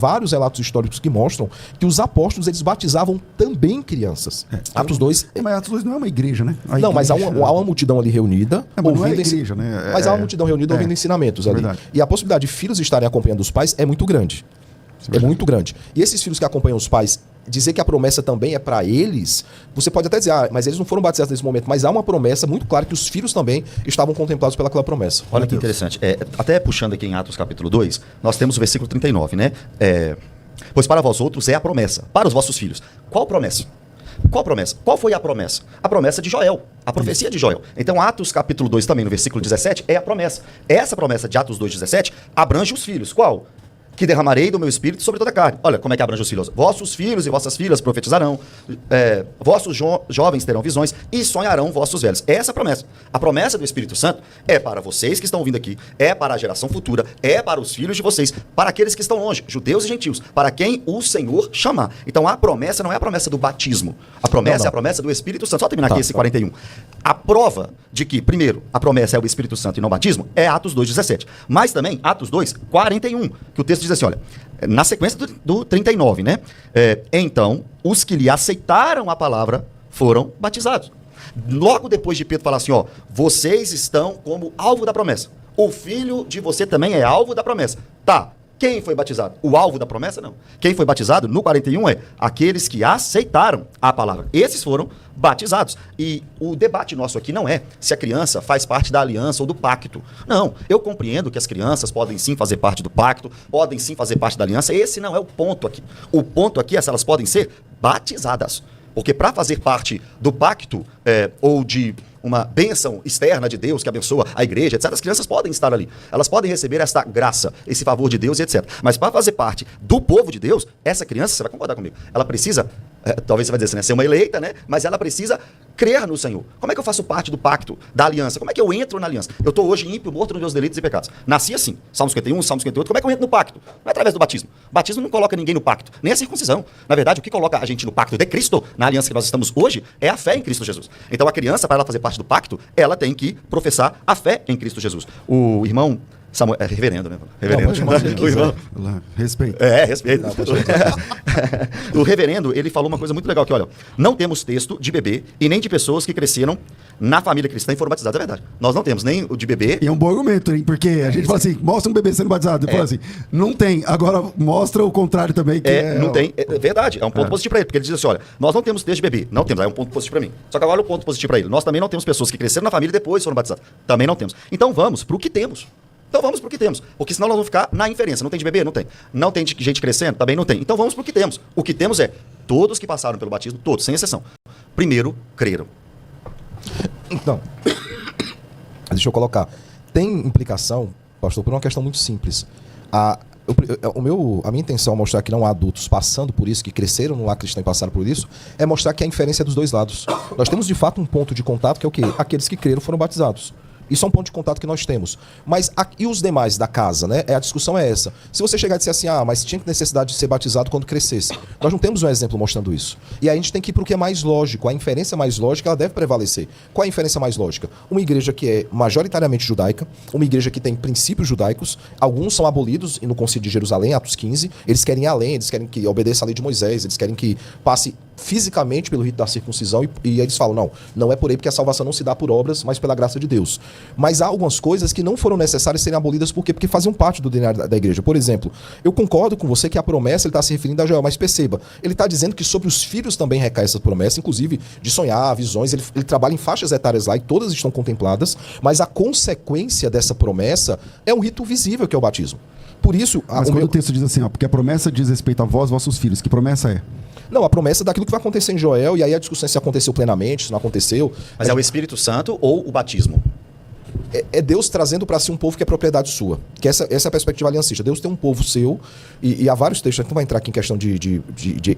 vários relatos históricos que mostram que os apóstolos, eles batizavam também crianças. Atos 2... Mas Atos 2 não é uma igreja, né? Mas há uma multidão ali reunida. Mas não é igreja, né? Mas há uma multidão reunida ouvindo ensinamentos ali. Verdade. E a possibilidade de filhos estarem acompanhando os pais é muito grande. É muito grande. E esses filhos que acompanham os pais, dizer que a promessa também é para eles, você pode até dizer, mas eles não foram batizados nesse momento, mas há uma promessa muito clara que os filhos também estavam contemplados pelaquela promessa. Olha que interessante. Até puxando aqui em Atos capítulo 2, nós temos o versículo 39, né? Pois para vós outros é a promessa, para os vossos filhos. Qual promessa? Qual promessa? Qual foi a promessa? A promessa de Joel, a profecia de Joel. Então, Atos capítulo 2 também, no versículo 17, é a promessa. Essa promessa de Atos 2,17 abrange os filhos. Qual? Que derramarei do meu espírito sobre toda a carne. Olha como é que abrange os filhos. Vossos filhos e vossas filhas profetizarão, vossos jovens terão visões e sonharão vossos velhos. Essa é a promessa. A promessa do Espírito Santo é para vocês que estão ouvindo aqui, é para a geração futura, é para os filhos de vocês, para aqueles que estão longe, judeus e gentios, para quem o Senhor chamar. Então a promessa não é a promessa do batismo. A promessa é a promessa do Espírito Santo. Só terminar aqui esse 41. A prova de que, primeiro, a promessa é o Espírito Santo e não o batismo é Atos 2,17. Mas também Atos 2,41, que o texto diz assim, olha, na sequência do 39, né? Então, os que lhe aceitaram a palavra foram batizados. Logo depois de Pedro falar assim, ó, vocês estão como alvo da promessa. O filho de você também é alvo da promessa. Tá. Quem foi batizado? O alvo da promessa? Não. Quem foi batizado no 41 é aqueles que aceitaram a palavra. Esses foram batizados. E o debate nosso aqui não é se a criança faz parte da aliança ou do pacto. Não. Eu compreendo que as crianças podem sim fazer parte do pacto, podem sim fazer parte da aliança. Esse não é o ponto aqui. O ponto aqui é se elas podem ser batizadas. Porque para fazer parte do pacto ou de uma bênção externa de Deus que abençoa a igreja, etc., as crianças podem estar ali. Elas podem receber esta graça, esse favor de Deus e etc. Mas para fazer parte do povo de Deus, essa criança, você vai concordar comigo, ela precisa, talvez você vai dizer assim, né, ser uma eleita, né? Mas ela precisa crer no Senhor. Como é que eu faço parte do pacto, da aliança? Como é que eu entro na aliança? Eu estou hoje ímpio, morto nos meus delitos e pecados. Nasci assim, Salmo 51, Salmo 58, como é que eu entro no pacto? Não é através do batismo. O batismo não coloca ninguém no pacto, nem a circuncisão. Na verdade, o que coloca a gente no pacto de Cristo, na aliança que nós estamos hoje, é a fé em Cristo Jesus. Então a criança, para ela fazer parte do pacto, ela tem que professar a fé em Cristo Jesus. O irmão Samuel, reverendo, né? Reverendo. Não, o irmão. Respeito. Respeito. O reverendo, ele falou uma coisa muito legal aqui, olha, não temos texto de bebê e nem de pessoas que cresceram na família cristã e foram batizadas. É verdade. Nós não temos nem o de bebê. E é um bom argumento, hein? Porque a gente fala assim, mostra um bebê sendo batizado. Fala assim, não tem. Agora mostra o contrário também. Que não tem. É verdade. É um ponto positivo para ele. Porque ele diz assim, olha, nós não temos texto de bebê. Não temos. Aí é um ponto positivo para mim. Só que agora o ponto positivo para ele. Nós também não temos pessoas que cresceram na família e depois foram batizadas. Também não temos. Então vamos para o que temos. Então vamos para o que temos, porque senão nós vamos ficar na inferência. Não tem de bebê? Não tem. Não tem de gente crescendo? Também não tem. Então vamos para o que temos. O que temos é, todos que passaram pelo batismo, todos, sem exceção, primeiro creram. Então, deixa eu colocar. Tem implicação, pastor, por uma questão muito simples. A minha intenção é mostrar que não há adultos passando por isso, que cresceram no lar cristão e passaram por isso, é mostrar que a inferência é dos dois lados. Nós temos de fato um ponto de contato que é o quê? Aqueles que creram foram batizados. Isso é um ponto de contato que nós temos. Mas e os demais da casa, né? A discussão é essa. Se você chegar e disser assim, mas tinha necessidade de ser batizado quando crescesse. Nós não temos um exemplo mostrando isso. E aí a gente tem que ir para o que é mais lógico. A inferência mais lógica, ela deve prevalecer. Qual é a inferência mais lógica? Uma igreja que é majoritariamente judaica, uma igreja que tem princípios judaicos, alguns são abolidos no Concílio de Jerusalém, Atos 15, eles querem ir além, eles querem que obedeça a lei de Moisés, eles querem que passe fisicamente pelo rito da circuncisão e eles falam, não é por aí porque a salvação não se dá por obras, mas pela graça de Deus. Mas há algumas coisas que não foram necessárias serem abolidas por quê? Porque faziam parte do DNA da igreja. Por exemplo, eu concordo com você que a promessa ele está se referindo a Joel, mas perceba, ele está dizendo que sobre os filhos também recai essa promessa, inclusive de sonhar, visões, ele trabalha em faixas etárias lá e todas estão contempladas, mas a consequência dessa promessa é um rito visível que é o batismo. Por isso... Mas quando o texto diz assim, porque a promessa diz respeito a vós, vossos filhos, que promessa é? Não, a promessa é daquilo que vai acontecer em Joel, e aí a discussão é se aconteceu plenamente, se não aconteceu. Mas é o Espírito Santo ou o batismo? É Deus trazendo para si um povo que é propriedade sua. Que essa é a perspectiva aliancista. Deus tem um povo seu, e há vários textos, a gente não vai entrar aqui em questão de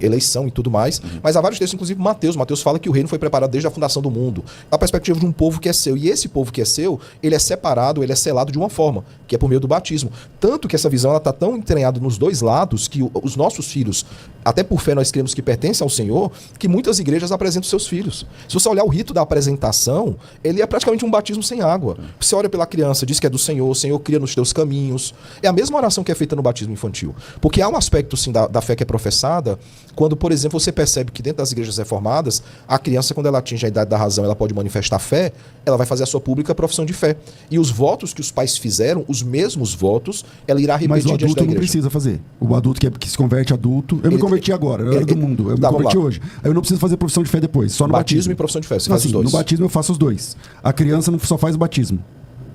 eleição e tudo mais, mas há vários textos, inclusive Mateus. Mateus fala que o reino foi preparado desde a fundação do mundo. A perspectiva de um povo que é seu. E esse povo que é seu, ele é separado, ele é selado de uma forma, que é por meio do batismo. Tanto que essa visão está tão entranhada nos dois lados que os nossos filhos até por fé nós cremos que pertence ao Senhor, que muitas igrejas apresentam seus filhos. Se você olhar o rito da apresentação, ele é praticamente um batismo sem água. Você olha pela criança, diz que é do Senhor, o Senhor cria nos teus caminhos. É a mesma oração que é feita no batismo infantil. Porque há um aspecto, sim, da fé que é professada, quando, por exemplo, você percebe que dentro das igrejas reformadas, a criança, quando ela atinge a idade da razão, ela pode manifestar fé, ela vai fazer a sua pública profissão de fé. E os votos que os pais fizeram, os mesmos votos, ela irá repetir Mas o diante da adulto não igreja. precisa fazer. O adulto que se converte adulto... Eu me converti agora, eu era do mundo. Eu me Tá, vamos converti lá. hoje. Aí eu não preciso fazer profissão de fé depois, só no Batismo batismo. e profissão de fé, você Então, faz os assim, dois. no batismo eu faço os dois. A criança não só faz o batismo.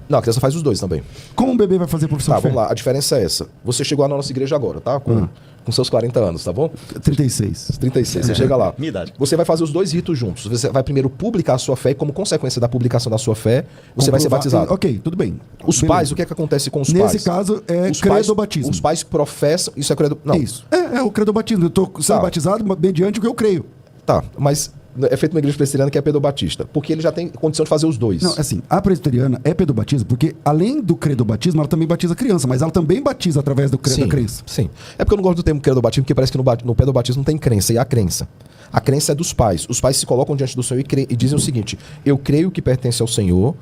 Não, a criança faz os dois também. Como um bebê vai fazer profissão Tá, de fé? vamos lá. A diferença é essa. Você chegou lá na nossa igreja agora, tá? Com seus 40 anos, tá bom? 36. 36, você chega lá. Minha idade. Você vai fazer os dois ritos juntos. Você vai primeiro publicar a sua fé e, como consequência da publicação da sua fé, você vai ser batizado. Ok, tudo bem. Os Beleza. pais, o que é que acontece com os pais? Nesse caso, é Os credobatismo. Os pais professam... Isso é credo... Não. Isso. É o credobatismo. Eu estou sendo Tá. batizado mediante o que eu creio. Tá, mas é feito numa igreja presbiteriana que é pedobatista. Porque ele já tem condição de fazer os dois. Não, assim, a presbiteriana é pedobatismo, porque além do credobatismo, ela também batiza criança, mas ela também batiza através da crença. Sim. É porque eu não gosto do termo credobatismo, porque parece que no pedobatismo não tem crença, e há crença. A crença é dos pais. Os pais se colocam diante do Senhor e dizem o seguinte: eu creio que pertence ao Senhor,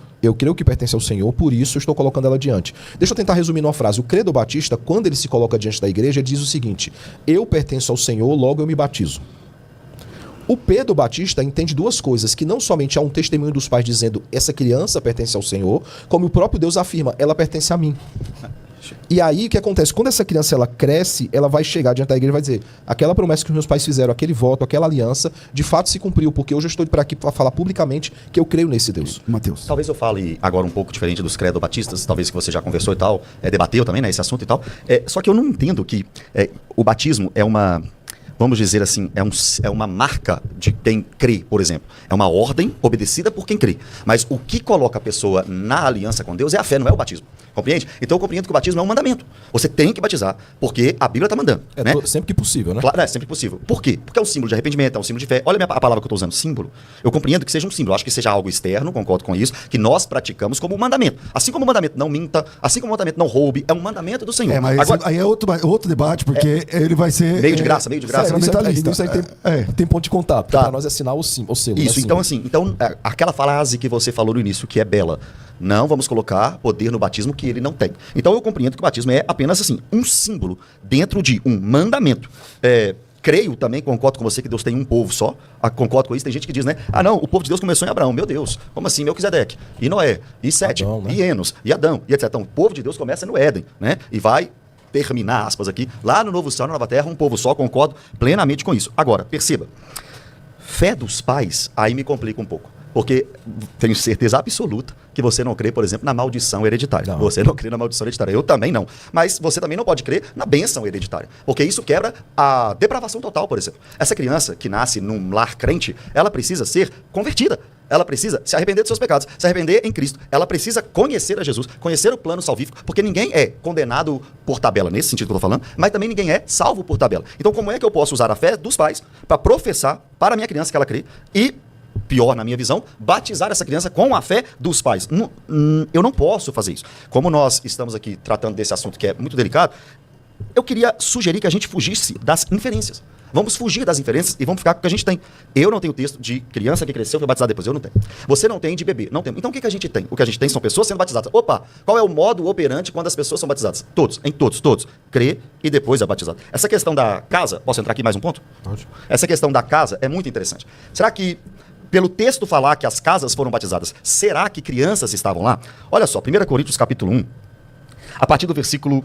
por isso eu estou colocando ela diante. Deixa eu tentar resumir numa frase. O credo batista, quando ele se coloca diante da igreja, ele diz o seguinte: eu pertenço ao Senhor, logo eu me batizo. O Pedro Batista entende duas coisas, que não somente há um testemunho dos pais dizendo essa criança pertence ao Senhor, como o próprio Deus afirma, ela pertence a mim. E aí o que acontece? Quando essa criança ela cresce, ela vai chegar diante da igreja e vai dizer: aquela promessa que os meus pais fizeram, aquele voto, aquela aliança, de fato se cumpriu, porque hoje eu estou para aqui para falar publicamente que eu creio nesse Deus. Mateus. Talvez eu fale agora um pouco diferente dos credobatistas, talvez que você já conversou e tal, debateu também, né, esse assunto e tal. Só que eu não entendo que o batismo é uma... Vamos dizer assim, é uma marca de quem crê, por exemplo. É uma ordem obedecida por quem crê. Mas o que coloca a pessoa na aliança com Deus é a fé, não é o batismo. Compreende? Então eu compreendo que o batismo é um mandamento. Você tem que batizar, porque a Bíblia está mandando. Né? Sempre que possível, né? Claro, sempre possível. Por quê? Porque é um símbolo de arrependimento, é um símbolo de fé. Olha a palavra que eu estou usando, símbolo. Eu compreendo que seja um símbolo. Eu acho que seja algo externo, concordo com isso, que nós praticamos como um mandamento. Assim como o mandamento não minta, assim como o mandamento não roube, é um mandamento do Senhor. Mas agora, aí é outro debate, porque ele vai ser... meio de graça, meio de graça. Fundamentalista. Isso aí tem ponto de contato. Tá. Para nós é sinal o selo. Isso, então assim, aquela frase que você falou no início, que é bela, não vamos colocar poder no batismo que ele não tem. Então eu compreendo que o batismo é apenas assim, um símbolo dentro de um mandamento. Creio também, concordo com você que Deus tem um povo só. Concordo com isso. Tem gente que diz, né? Ah, não, o povo de Deus começou em Abraão. Meu Deus, como assim? Melquisedeque, e Noé, e Sete, Adão, né? e Enos, e Adão, e etc. Então, o povo de Deus começa no Éden, né? E vai terminar, aspas aqui, lá no novo céu, na nova terra, um povo só. Concordo plenamente com isso. Agora, perceba, fé dos pais, aí me complica um pouco. Porque tenho certeza absoluta que você não crê, por exemplo, na maldição hereditária. Não. Você não crê na maldição hereditária. Eu também não. Mas você também não pode crer na bênção hereditária. Porque isso quebra a depravação total, por exemplo. Essa criança que nasce num lar crente, ela precisa ser convertida. Ela precisa se arrepender dos seus pecados, se arrepender em Cristo. Ela precisa conhecer a Jesus, conhecer o plano salvífico, porque ninguém é condenado por tabela, nesse sentido que eu estou falando, mas também ninguém é salvo por tabela. Então, como é que eu posso usar a fé dos pais para professar para a minha criança que ela crê e, pior na minha visão, batizar essa criança com a fé dos pais? Eu não posso fazer isso. Como nós estamos aqui tratando desse assunto que é muito delicado, eu queria sugerir que a gente fugisse das inferências. Vamos fugir das inferências e vamos ficar com o que a gente tem. Eu não tenho texto de criança que cresceu e foi batizada depois. Eu não tenho. Você não tem de bebê. Não tem. Então o que a gente tem? O que a gente tem são pessoas sendo batizadas. Opa, qual é o modo operante quando as pessoas são batizadas? Todos. Crê e depois é batizado. Essa questão da casa, posso entrar aqui mais um ponto? Pode. Essa questão da casa é muito interessante. Será que, pelo texto falar que as casas foram batizadas, será que crianças estavam lá? Olha só, 1 Coríntios capítulo 1, a partir do versículo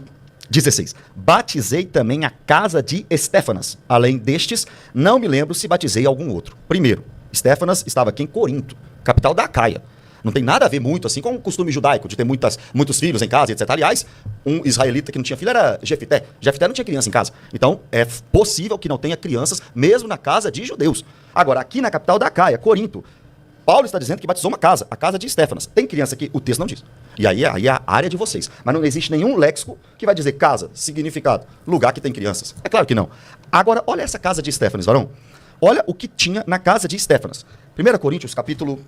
16. Batizei também a casa de Estéfanas. Além destes, não me lembro se batizei algum outro. Primeiro, Estéfanas estava aqui em Corinto, capital da Acaia. Não tem nada a ver muito assim com o costume judaico de ter muitos filhos em casa, etc. Aliás, um israelita que não tinha filho era Jefité. Jefité não tinha criança em casa. Então, é possível que não tenha crianças mesmo na casa de judeus. Agora, aqui na capital da Acaia, Corinto, Paulo está dizendo que batizou uma casa, a casa de Estéfanas. Tem criança aqui? O texto não diz. E aí é a área de vocês. Mas não existe nenhum léxico que vai dizer casa, significado, lugar que tem crianças. É claro que não. Agora, olha essa casa de Estéfanas, varão. Olha o que tinha na casa de Estéfanas. 1 Coríntios, capítulo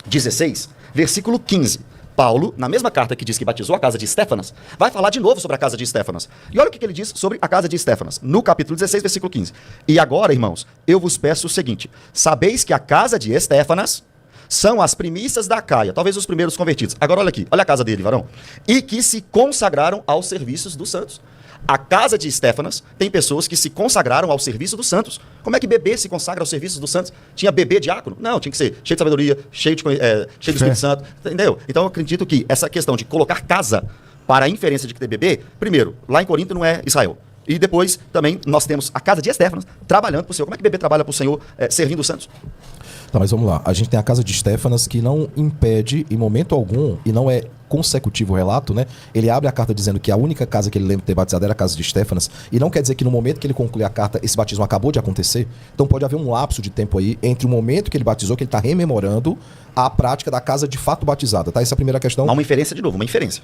16, versículo 15. Paulo, na mesma carta que diz que batizou a casa de Estéfanas, vai falar de novo sobre a casa de Estéfanas. E olha o que ele diz sobre a casa de Estéfanas, no capítulo 16, versículo 15. E agora, irmãos, eu vos peço o seguinte: sabeis que a casa de Estéfanas são as primícias da Acaia, talvez os primeiros convertidos. Agora olha aqui, olha a casa dele, varão. E que se consagraram aos serviços dos santos. A casa de Estéfanas tem pessoas que se consagraram ao serviço dos santos. Como é que bebê se consagra aos serviços dos santos? Tinha bebê diácono? Não, tinha que ser cheio de sabedoria, cheio do Espírito Santo, entendeu? Então eu acredito que essa questão de colocar casa para a inferência de que tem bebê, primeiro, lá em Corinto não é Israel. E depois também nós temos a casa de Estéfanas trabalhando para o Senhor. Como é que bebê trabalha para o Senhor servindo os santos? Tá, mas vamos lá. A gente tem a casa de Estéfanas que não impede em momento algum, e não é consecutivo o relato, né? Ele abre a carta dizendo que a única casa que ele lembra de ter batizado era a casa de Estéfanas, e não quer dizer que no momento que ele conclui a carta, esse batismo acabou de acontecer. Então pode haver um lapso de tempo aí entre o momento que ele batizou, que ele está rememorando, a prática da casa de fato batizada, tá? Essa é a primeira questão. Há uma inferência de novo, uma inferência.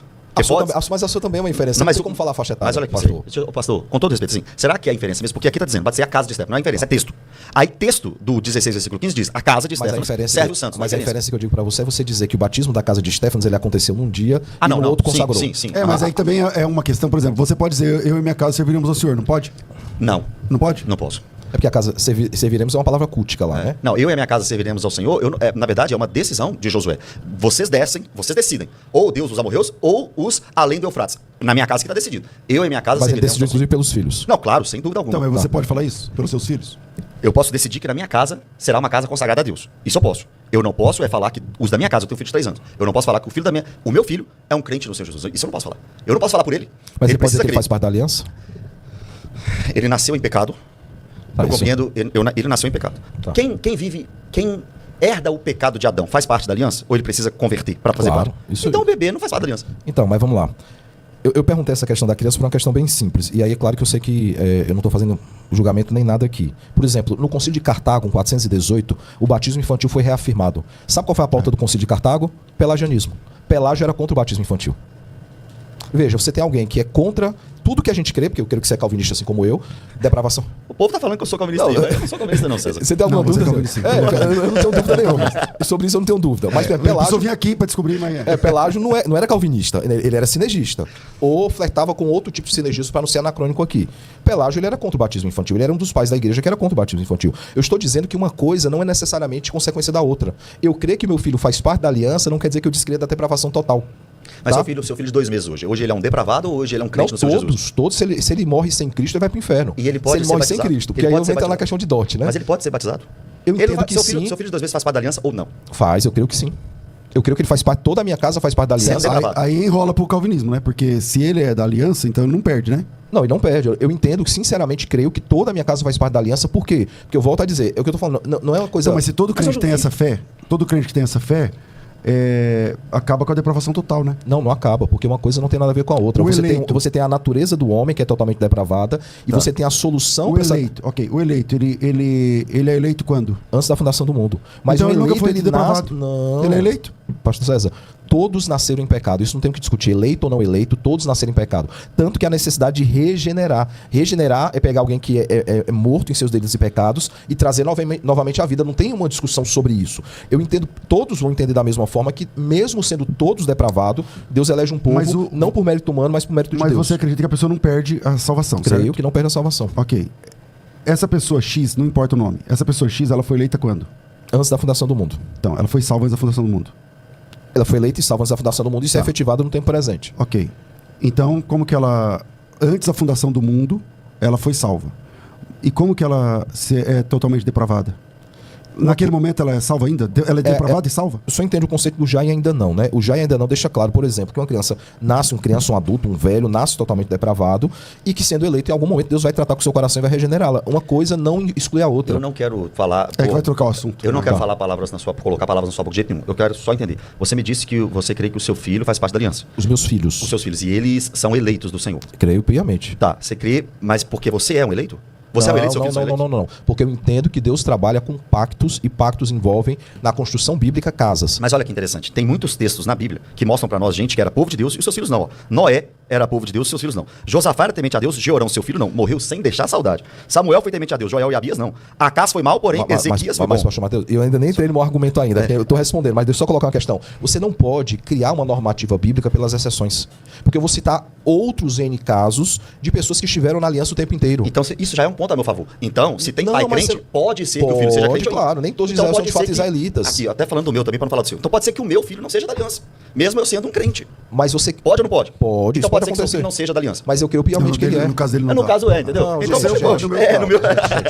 Mas a sua também é uma inferência. Não, mas não tem como falar faixa etária, mas olha aqui, pastor. pastor, com todo respeito, assim, será que é inferência mesmo? Porque aqui está dizendo, batizei a casa de Estéfanas, não é inferência, é texto. Aí texto do 16, versículo 15 diz, a casa de Estéfanas serve os santos. Mas a inferência que eu digo para você é você dizer que o batismo da casa de Estéfanas ele aconteceu num dia e no outro consagrou. Sim. Mas aí também é uma questão, por exemplo, você pode dizer, eu e minha casa serviríamos ao Senhor, não pode? Não. Não pode? Não posso. É porque a casa serviremos é uma palavra cultica lá, né? Não, eu e a minha casa serviremos ao Senhor. Na verdade, é uma decisão de Josué. Vocês decidem. Ou Deus os amorreus, ou os além do Eufrates. Na minha casa que está decidido. Eu e minha casa Mas ele serviremos decidiu, inclusive, pelos filhos. Não, claro, sem dúvida alguma. Então, mas você pode falar isso pelos seus filhos? Eu posso decidir que na minha casa será uma casa consagrada a Deus. Isso eu posso. Eu não posso falar que os da minha casa, eu tenho um filho de 3 anos. Eu não posso falar que o meu filho é um crente no Senhor Jesus. Isso eu não posso falar. Eu não posso falar por ele. Mas ele pode dizer que crer. ele faz parte da aliança? Ele nasceu em pecado. Eu compreendo, ele nasceu em pecado. Tá. Quem herda o pecado de Adão faz parte da aliança? Ou ele precisa converter para fazer Claro, parte? isso Então aí. o bebê não faz parte da aliança. Então, mas vamos lá. Eu perguntei essa questão da criança por uma questão bem simples. E aí é claro que eu sei que eu não estou fazendo julgamento nem nada aqui. Por exemplo, no Concílio de Cartago, em 418, o batismo infantil foi reafirmado. Sabe qual foi a pauta do Concílio de Cartago? Pelagianismo. Pelágio era contra o batismo infantil. Veja, você tem alguém que é contra tudo que a gente crê, porque eu creio que você é calvinista assim como eu, depravação. O povo tá falando que eu sou calvinista. Eu não sou calvinista não, César. Você tem alguma Não, você dúvida? é calvinista. Eu não tenho dúvida nenhuma. Sobre isso eu não tenho dúvida. Mas Eu Pelágio... vim aqui para descobrir, mas Pelágio não era calvinista, ele era sinergista. Ou flertava com outro tipo de sinergismo para não ser anacrônico aqui. Pelágio ele era contra o batismo infantil, ele era um dos pais da igreja que era contra o batismo infantil. Eu estou dizendo que uma coisa não é necessariamente consequência da outra. Eu creio que meu filho faz parte da aliança, não quer dizer que eu descreia da depravação total. Mas Tá? seu filho de 2 meses hoje. Hoje ele é um depravado ou hoje ele é um crente no Senhor Jesus? Todos, se ele morre sem Cristo, ele vai para o inferno. E ele pode se ele ser morre batizado? sem Cristo, porque Ele aí eu pode ser vou entrar na batizado? questão de dote, né? Mas ele pode ser batizado? Eu entendo que seu sim. Filho de 2 meses faz parte da aliança ou não? Faz, eu creio que sim. Eu creio que ele faz parte, toda a minha casa faz parte da Sendo aliança. degravado. aí enrola pro calvinismo, né? Porque se ele é da aliança, então ele não perde, né? Não, ele não perde. Eu entendo, sinceramente, creio que toda a minha casa faz parte da aliança. Por quê? Porque eu volto a dizer, é o que eu tô falando, não é uma coisa... Então, mas se todo crente tem essa fé, acaba com a depravação total, né? Não acaba, porque uma coisa não tem nada a ver com a outra. Você tem a natureza do homem, que é totalmente depravada, e você tem a solução... O eleito, o eleito, ele é eleito quando? Antes da fundação do mundo. Mas então o ele eleito, nunca foi ele depravado. Não. Ele é eleito? Pastor César, todos nasceram em pecado. Isso não tem o que discutir. Eleito ou não eleito, todos nasceram em pecado. Tanto que a necessidade de regenerar. Regenerar é pegar alguém que é morto em seus delitos e pecados e trazer novamente à vida. Não tem uma discussão sobre isso. Eu entendo, todos vão entender da mesma forma que, mesmo sendo todos depravados, Deus elege um povo, não por mérito humano, mas por mérito de Deus. Mas você acredita que a pessoa não perde a salvação, Creio certo? que não perde a salvação. Ok. Essa pessoa X, não importa o nome, essa pessoa X, ela foi eleita quando? Antes da fundação do mundo. Então, ela foi salva antes da fundação do mundo. Ela foi eleita e salva antes da fundação do mundo e isso é efetivado no tempo presente. Ok. Então, como que ela, antes da fundação do mundo, ela foi salva? E como que ela é totalmente depravada? Naquele momento ela é salva ainda? Ela é depravada e salva? Eu só entendo o conceito do já e ainda não, né? O já e ainda não deixa claro, por exemplo, que uma criança nasce, um adulto, um velho, nasce totalmente depravado e que, sendo eleito, em algum momento Deus vai tratar com o seu coração e vai regenerá-la. Uma coisa não exclui a outra. Eu não quero falar... É que vai trocar o assunto. Eu não quero colocar palavras na sua boca de jeito nenhum. Eu quero só entender. Você me disse que você crê que o seu filho faz parte da aliança. Os meus filhos. Os seus filhos. E eles são eleitos do Senhor. Creio piamente. Tá, você crê, mas porque você é um eleito? Você é o eleito, seu filho são eleitos? Não. Porque eu entendo que Deus trabalha com pactos e pactos envolvem, na construção bíblica, casas. Mas olha que interessante, tem muitos textos na Bíblia que mostram pra nós gente que era povo de Deus e os seus filhos não. Ó. Noé era povo de Deus e seus filhos não. Josafá era temente a Deus, Jeorão, seu filho, não. Morreu sem deixar saudade. Samuel foi temente a Deus, Joel e Abias não. Acás foi mal, porém Ezequias foi bom. Mas, pastor Mateus, eu ainda nem entrei no meu argumento ainda. Eu estou respondendo, mas deixa eu só colocar uma questão. Você não pode criar uma normativa bíblica pelas exceções. Porque eu vou citar outros N casos de pessoas que estiveram na aliança o tempo inteiro. Então isso já é um ponto a meu favor. Então, se tem pai crente, pode ser que o filho seja crente. Claro, nem todos os então, são de fato israelitas. Aqui, até falando do meu também, para não falar do seu. Então pode ser que o meu filho não seja da aliança, mesmo eu sendo um crente. Mas você... Pode ou não pode? Pode, então isso pode ser acontecer. que seu filho não seja da aliança. Mas eu creio piamente que ele é. No caso dele não No tá. caso entendeu? Não, então gente, pode. No meu...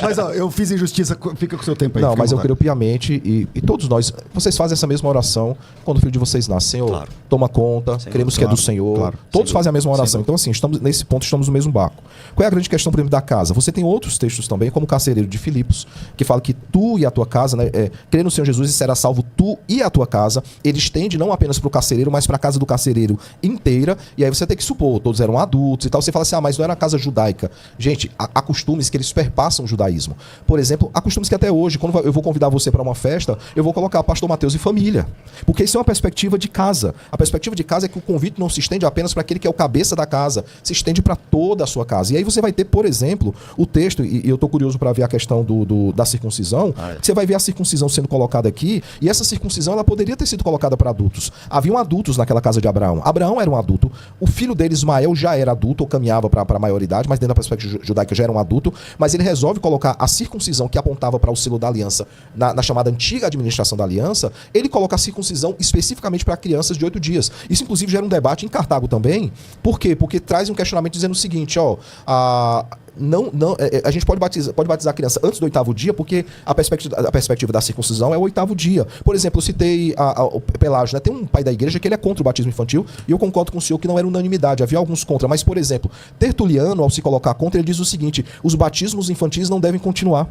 Mas ó, eu fiz injustiça, fica com o seu tempo aí. Não, fica à mas eu vontade. creio piamente e todos nós, vocês fazem essa mesma oração quando o filho de vocês nasce. Senhor, Claro. toma conta, Sem cremos dúvida. que é do Senhor. Claro. Todos Sem fazem a mesma dúvida. oração. Então, assim, nesse ponto estamos no mesmo barco. Qual é a grande questão, por exemplo, da casa? Você tem outros textos também, como o carcereiro de Filipos, que fala que tu e a tua casa, né, crê no Senhor Jesus e será salvo tu e a tua casa. Ele estende não apenas para o carcereiro, mas para a casa do carcereiro inteira. E aí você tem que supor, todos eram adultos e tal. Você fala assim, mas não era uma casa judaica. Gente, há costumes que eles perpassam o judaísmo. Por exemplo, há costumes que até hoje, quando eu vou convidar você para uma festa, eu vou colocar pastor Mateus e família. Porque isso é uma perspectiva de casa. A perspectiva de casa é que o convite não se estende apenas para aquele que é o cabeça da casa, se estende para toda a sua casa. E aí você vai ter, por exemplo, o texto, e eu estou curioso para ver a questão da circuncisão, você vai ver a circuncisão sendo colocada aqui, e essa circuncisão ela poderia ter sido colocada para adultos. Haviam adultos naquela casa de Abraão. Abraão era um adulto, o filho dele, Ismael, já era adulto, ou caminhava para a maioridade, mas dentro da perspectiva judaica já era um adulto, mas ele resolve colocar a circuncisão que apontava para o selo da aliança, na chamada antiga administração da aliança, ele coloca a circuncisão especificamente para crianças de 8 dias. Isso, inclusive, gera um debate em Cartago também. Por quê? Porque traz um questionamento dizendo o seguinte, a gente pode batizar a criança antes do 8º dia, porque a perspectiva da circuncisão é o 8º dia. Por exemplo, eu citei o Pelágio, né? Tem um pai da igreja que ele é contra o batismo infantil, e eu concordo com o senhor que não era unanimidade, havia alguns contra. Mas, por exemplo, Tertuliano, ao se colocar contra, ele diz o seguinte: os batismos infantis não devem continuar.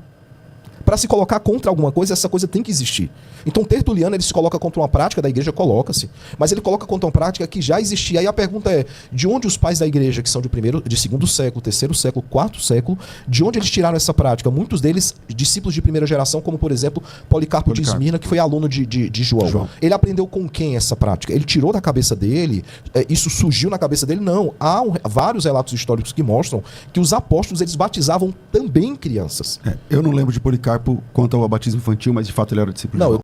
Para se colocar contra alguma coisa, essa coisa tem que existir. Então, Tertuliano, ele se coloca contra uma prática da igreja, coloca-se, mas ele coloca contra uma prática que já existia. Aí a pergunta é, de onde os pais da igreja, que são de 2º século, 3º século, 4º século, de onde eles tiraram essa prática? Muitos deles, discípulos de primeira geração, como, por exemplo, Policarpo de Esmirna, que foi aluno de João. Ele aprendeu com quem essa prática? Ele tirou da cabeça dele? Isso surgiu na cabeça dele? Não. Há vários relatos históricos que mostram que os apóstolos, eles batizavam também crianças. Eu não lembro de Policarpo quanto ao batismo infantil, mas de fato ele era discípulo de João.